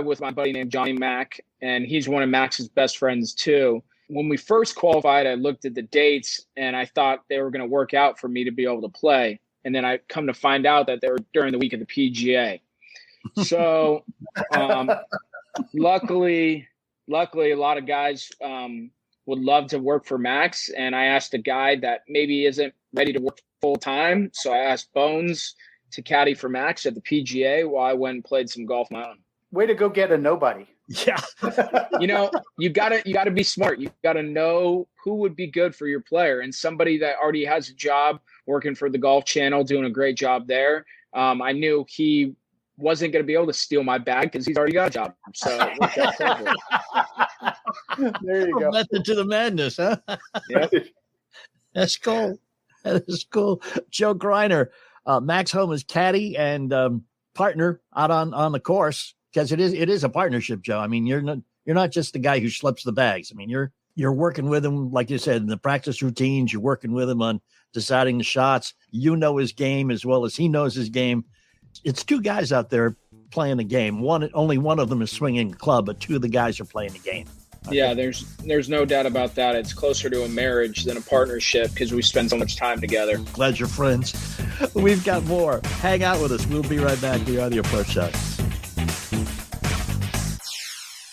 with my buddy named Johnny Mack, and he's one of Max's best friends too. When we first qualified, I looked at the dates and I thought they were going to work out for me to be able to play. And then I come to find out that they were during the week of the PGA. So luckily, a lot of guys would love to work for Max. And I asked a guy that maybe isn't ready to work full time. So I asked Bones to caddy for Max at the PGA while I went and played some golf of my own. Way to go get a nobody. Yeah. You gotta be smart. You gotta know who would be good for your player, and somebody that already has a job working for the Golf Channel, doing a great job there. I knew he wasn't going to be able to steal my bag because he's already got a job. So it worked out perfectly. There you go. Method to the madness, huh? Yep. That's cool. That is cool. Joe Greiner, Max Homa's caddy and partner out on the course, because it is a partnership, Joe. I mean, you're not just the guy who schleps the bags. I mean, you're working with him, like you said, in the practice routines. You're working with him on deciding the shots. You know his game as well as he knows his game. It's two guys out there playing the game. Only one of them is swinging a club, but two of the guys are playing the game. Yeah, there's no doubt about that. It's closer to a marriage than a partnership because we spend so much time together. Glad you're friends. We've got more. Hang out with us. We'll be right back here on the Approach Shot.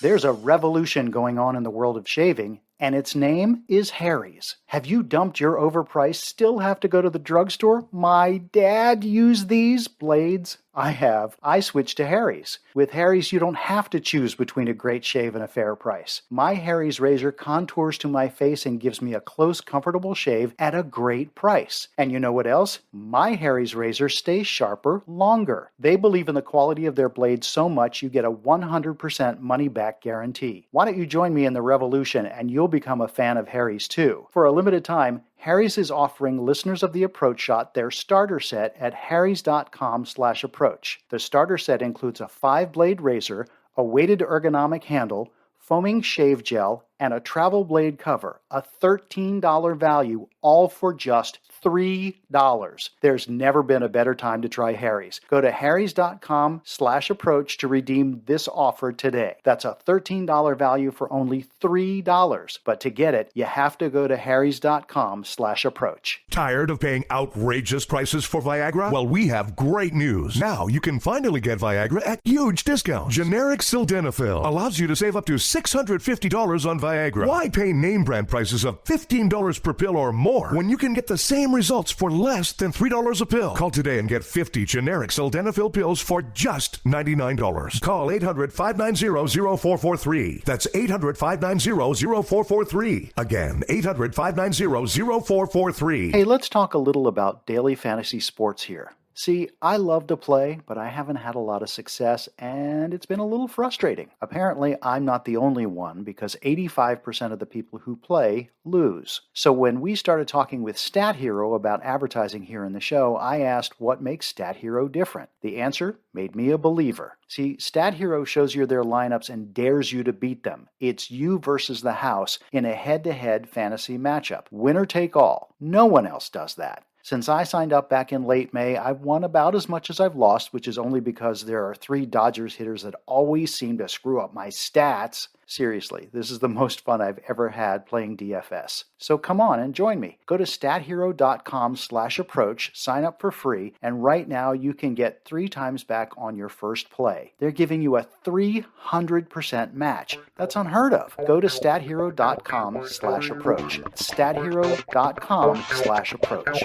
There's a revolution going on in the world of shaving, and its name is Harry's. Have you dumped your overpriced, still have to go to the drugstore? My dad used these blades. I have. I switched to Harry's. With Harry's, you don't have to choose between a great shave and a fair price. My Harry's razor contours to my face and gives me a close, comfortable shave at a great price. And you know what else? My Harry's razor stays sharper longer. They believe in the quality of their blades so much you get a 100% money-back guarantee. Why don't you join me in the revolution and you'll become a fan of Harry's too. For a limited time, Harry's is offering listeners of the Approach Shot their starter set at harrys.com/approach. The starter set includes a 5-blade razor, a weighted ergonomic handle, foaming shave gel, and a travel blade cover, a $13 value, all for just $3. There's never been a better time to try Harry's. Go to harrys.com/approach to redeem this offer today. That's a $13 value for only $3. But to get it, you have to go to harrys.com/approach. Tired of paying outrageous prices for Viagra? Well, we have great news. Now you can finally get Viagra at huge discounts. Generic sildenafil allows you to save up to $650 on Viagra. Why pay name brand prices of $15 per pill or more when you can get the same results for less than $3 a pill? Call today and get 50 generic sildenafil pills for just $99. Call 800-590-0443. That's 800-590-0443. Again, 800-590-0443. Hey, let's talk a little about daily fantasy sports here. See, I love to play, but I haven't had a lot of success, and it's been a little frustrating. Apparently, I'm not the only one, because 85% of the people who play lose. So when we started talking with Stat Hero about advertising here in the show, I asked what makes Stat Hero different. The answer made me a believer. See, Stat Hero shows you their lineups and dares you to beat them. It's you versus the house in a head-to-head fantasy matchup. Winner take all. No one else does that. Since I signed up back in late May, I've won about as much as I've lost, which is only because there are 3 Dodgers hitters that always seem to screw up my stats. Seriously, this is the most fun I've ever had playing DFS. So come on and join me. Go to stathero.com/approach, sign up for free, and right now you can get 3 times back on your first play. They're giving you a 300% match. That's unheard of. Go to stathero.com/approach. stathero.com/approach.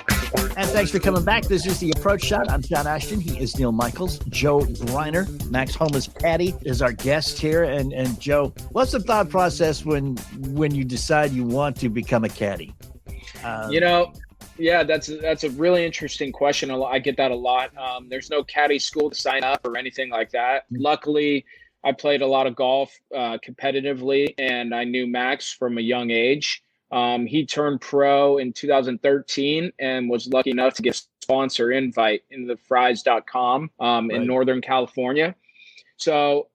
And thanks for coming back. This is the Approach Shot. I'm John Ashton. He is Neil Michaels. Joe Greiner, Max Homa's caddy, is our guest here. And Joe, what's the thought process when you decide you want to become a caddy? Yeah, that's a really interesting question. I get that a lot. There's no caddy school to sign up or anything like that. Luckily, I played a lot of golf competitively, and I knew Max from a young age. He turned pro in 2013 and was lucky enough to get a sponsor invite in the fries.com in Northern California. So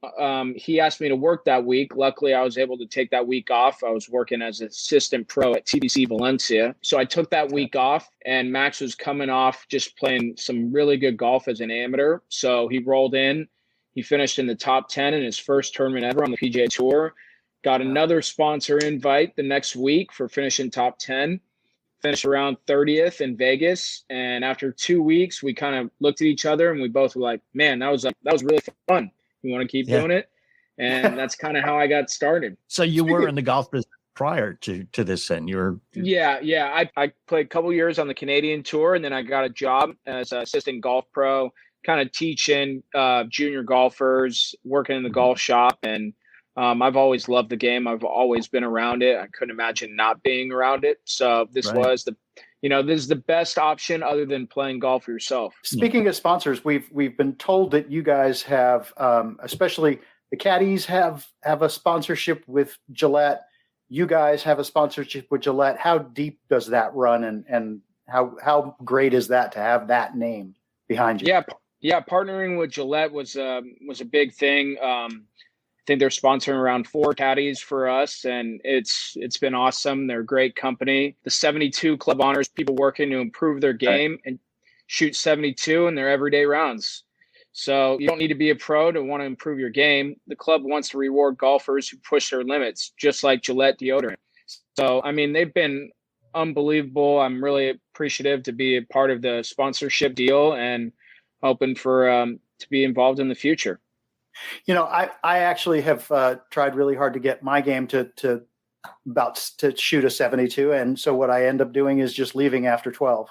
he asked me to work that week. Luckily, I was able to take that week off. I was working as assistant pro at TBC Valencia. So I took that week off, and Max was coming off just playing some really good golf as an amateur. So he rolled in. He finished in the top 10 in his first tournament ever on the PGA Tour. Got another sponsor invite the next week for finishing top 10. Finished around 30th in Vegas. And after 2 weeks, we kind of looked at each other and we both were like, man, that was really fun. You want to keep doing it? And that's kind of how I got started. So you were in the golf business prior to this, then? Yeah. I played a couple years on the Canadian tour, and then I got a job as an assistant golf pro, kind of teaching junior golfers, working in the golf shop. And I've always loved the game. I've always been around it. I couldn't imagine not being around it. So this was this is the best option other than playing golf yourself. Speaking of sponsors, we've been told that you guys have, especially the Caddies have a sponsorship with Gillette. You guys have a sponsorship with Gillette. How deep does that run, and how great is that to have that name behind you? Yeah. Partnering with Gillette was a big thing. I think they're sponsoring around 4 caddies for us, and it's been awesome. They're a great company. The 72 Club honors people working to improve their game and shoot 72 in their everyday rounds. So you don't need to be a pro to want to improve your game. The club wants to reward golfers who push their limits, just like Gillette deodorant. So, I mean, they've been unbelievable. I'm really appreciative to be a part of the sponsorship deal and hoping for to be involved in the future. You know, I actually have tried really hard to get my game to shoot a 72, and so what I end up doing is just leaving after 12.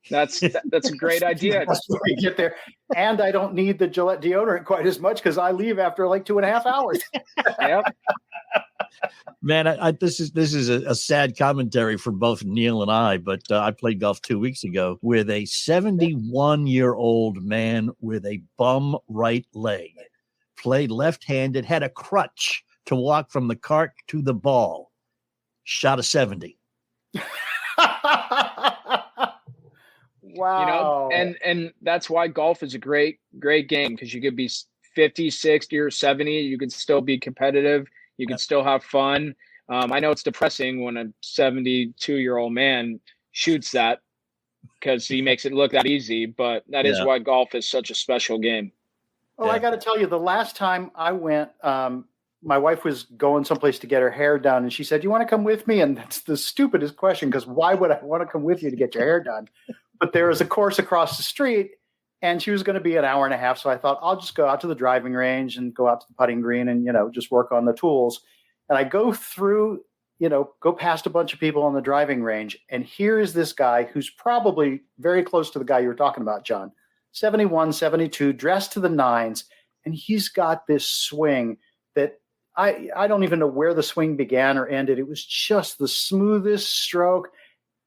That's a great idea. That's where we get there, and I don't need the Gillette deodorant quite as much because I leave after like 2.5 hours. Yep. Man, this is a sad commentary for both Neil and I, but I played golf 2 weeks ago with a 71-year-old man with a bum right leg. Played left-handed, had a crutch to walk from the cart to the ball. Shot a 70. Wow. And that's why golf is a great game, because you could be 50, 60, or 70. You could still be competitive. You can still have fun. I know it's depressing when a 72-year-old man shoots that because he makes it look that easy, but that is why golf is such a special game. Well, I got to tell you, the last time I went, my wife was going someplace to get her hair done, and she said, "You want to come with me?" And that's the stupidest question, because why would I want to come with you to get your hair done? But there was a course across the street, and she was going to be an hour and a half. So I thought, I'll just go out to the driving range and go out to the putting green and, just work on the tools. And I go through, go past a bunch of people on the driving range. And here is this guy who's probably very close to the guy you were talking about, John. 71, 72, dressed to the nines. And he's got this swing that I don't even know where the swing began or ended. It was just the smoothest stroke.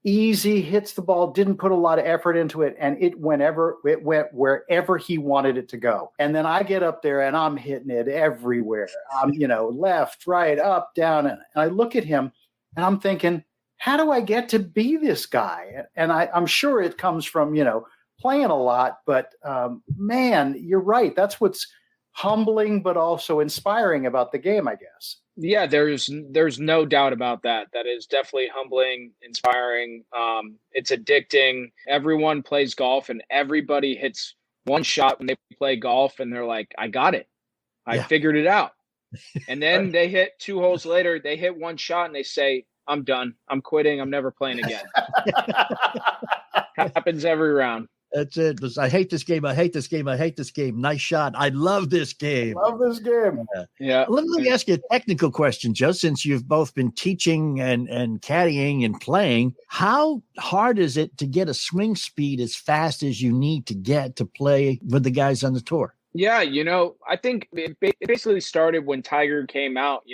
Easy, hits the ball, didn't put a lot of effort into it, and it went wherever he wanted it to go. And then I get up there and I'm hitting it everywhere. I'm, left, right, up, down. And I look at him and I'm thinking, how do I get to be this guy? And I'm sure it comes from, playing a lot, but man, you're right. That's what's humbling, but also inspiring about the game, I guess. Yeah, there's no doubt about that. That is definitely humbling, inspiring. It's addicting. Everyone plays golf, and everybody hits one shot when they play golf, and they're like, I got it. I figured it out. And then they hit 2 holes later, they hit one shot, and they say, I'm done. I'm quitting. I'm never playing again. Happens every round. That's it. I hate this game. I hate this game. I hate this game. Nice shot. I love this game. Love this game. Yeah. Let me ask you a technical question, Joe, since you've both been teaching and caddying and playing. How hard is it to get a swing speed as fast as you need to get to play with the guys on the tour? Yeah. I think it basically started when Tiger came out,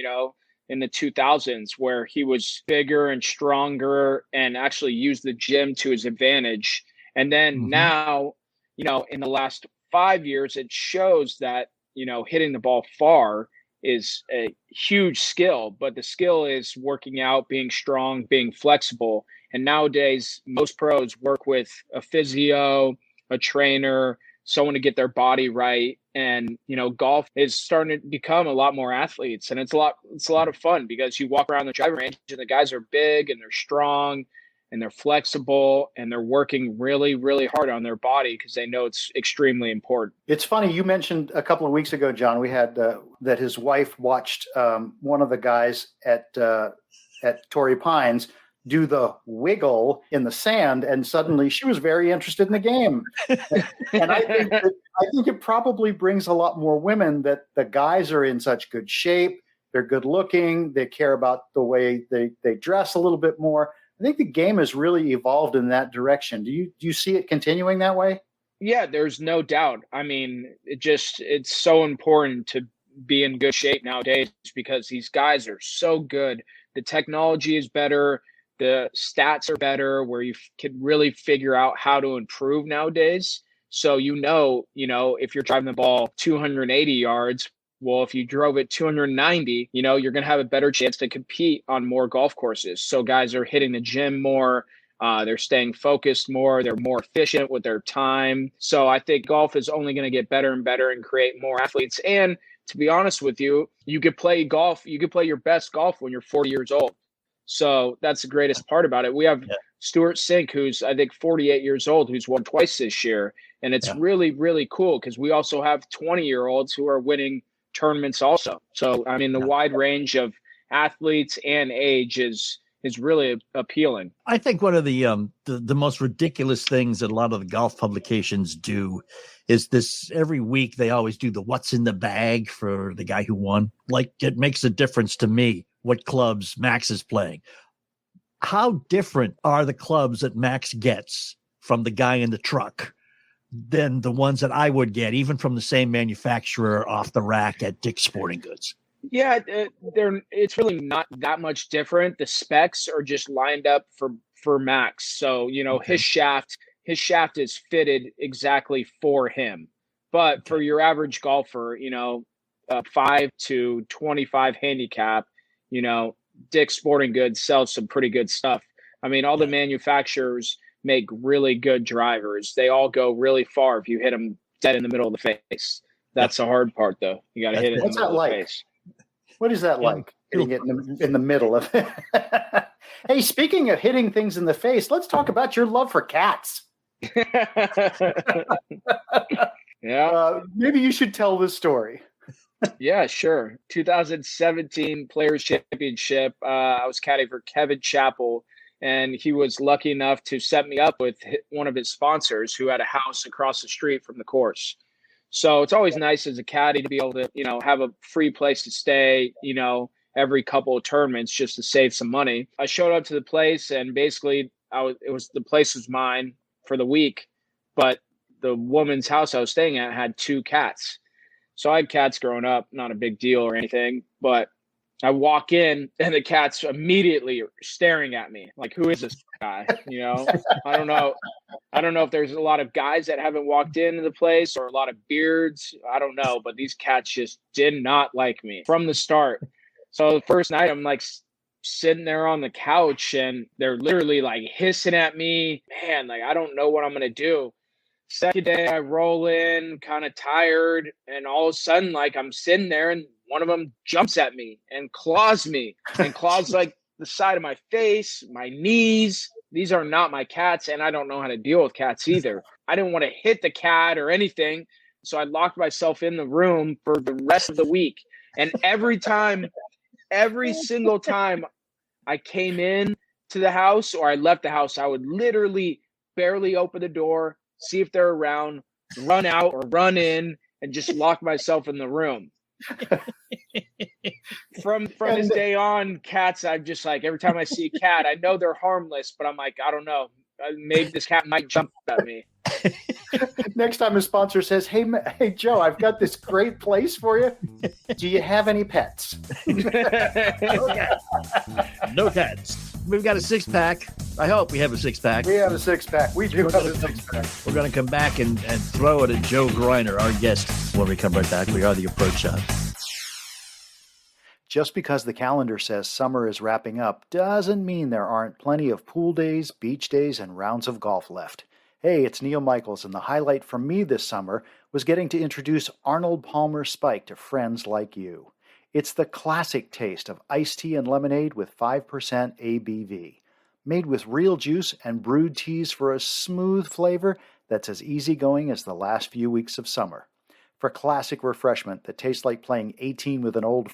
in the 2000s, where he was bigger and stronger and actually used the gym to his advantage. And then now, in the last 5 years, it shows that, hitting the ball far is a huge skill, but the skill is working out, being strong, being flexible. And nowadays, most pros work with a physio, a trainer, someone to get their body right. And, golf is starting to become a lot more athletes, and it's a lot of fun because you walk around the driving range and the guys are big and they're strong. and they're flexible and they're working really, really hard on their body because they know it's extremely important. It's funny. You mentioned a couple of weeks ago, John, we had that his wife watched one of the guys at Torrey Pines do the wiggle in the sand, and suddenly she was very interested in the game. And I think it probably brings a lot more women that the guys are in such good shape. They're good looking. They care about the way they dress a little bit more. I think the game has really evolved in that direction. Do you see it continuing that way? Yeah, there's no doubt. I mean, it's so important to be in good shape nowadays because these guys are so good. The technology is better. The stats are better where you can really figure out how to improve nowadays. So, if you're driving the ball 280 yards, well, if you drove it 290, you're going to have a better chance to compete on more golf courses. So guys are hitting the gym more. They're staying focused more. They're more efficient with their time. So I think golf is only going to get better and better and create more athletes. And to be honest with you, you could play golf. You could play your best golf when you're 40 years old. So that's the greatest part about it. We have Stuart Sink, who's I think 48 years old, who's won twice this year. And it's really, really cool because we also have 20-year-olds who are winning tournaments also. So, I mean, the wide range of athletes and age is really appealing. I think one of the most ridiculous things that a lot of the golf publications do is this. Every week they always do the what's in the bag for the guy who won. Like, it makes a difference to me what clubs Max is playing. How different are the clubs that Max gets from the guy in the truck than the ones that I would get, even from the same manufacturer off the rack at Dick's Sporting Goods? Yeah, it's really not that much different. The specs are just lined up for Max. So, his shaft is fitted exactly for him. But for your average golfer, 5 to 25 handicap, Dick's Sporting Goods sells some pretty good stuff. I mean, all the manufacturers make really good drivers. They all go really far if you hit them dead in the middle of the face. That's the hard part, though. You got to hit it in the middle of the face. What is that like, hitting it in the middle of it? Hey, speaking of hitting things in the face, let's talk about your love for cats. Maybe you should tell this story. Yeah, sure. 2017 Players Championship. I was caddy for Kevin Chappell, and he was lucky enough to set me up with one of his sponsors who had a house across the street from the course. So it's always nice as a caddy to be able to, have a free place to stay, every couple of tournaments just to save some money. I showed up to the place and basically the place was mine for the week, but the woman's house I was staying at had 2 cats. So I had cats growing up, not a big deal or anything, but I walk in and the cats immediately are staring at me like, who is this guy? I don't know. I don't know if there's a lot of guys that haven't walked into the place or a lot of beards. I don't know, but these cats just did not like me from the start. So the first night I'm like sitting there on the couch and they're literally like hissing at me. Man, like, I don't know what I'm going to do. Second day I roll in kind of tired and all of a sudden, like, I'm sitting there and one of them jumps at me and claws like the side of my face, my knees. These are not my cats, and I don't know how to deal with cats either. I didn't want to hit the cat or anything, so I locked myself in the room for the rest of the week. And every single time I came in to the house or I left the house, I would literally barely open the door, see if they're around, run out or run in, and just lock myself in the room. From this day on, cats, I'm just like, every time I see a cat, I know they're harmless, but I'm like, I don't know, maybe this cat might jump at me. Next time a sponsor says, hey Joe, I've got this great place for you, do you have any pets? No cats. We've got a 6-pack. I hope we have a 6-pack. We have a 6-pack. We do have a 6-pack. We're going to come back and throw it at Joe Greiner, our guest, when we come right back. We are the Approach Shot. Just because the calendar says summer is wrapping up doesn't mean there aren't plenty of pool days, beach days, and rounds of golf left. Hey, it's Neil Michaels, and the highlight for me this summer was getting to introduce Arnold Palmer Spike to friends like you. It's the classic taste of iced tea and lemonade with 5% ABV. made with real juice and brewed teas for a smooth flavor that's as easygoing as the last few weeks of summer. For classic refreshment that tastes like playing 18 with an old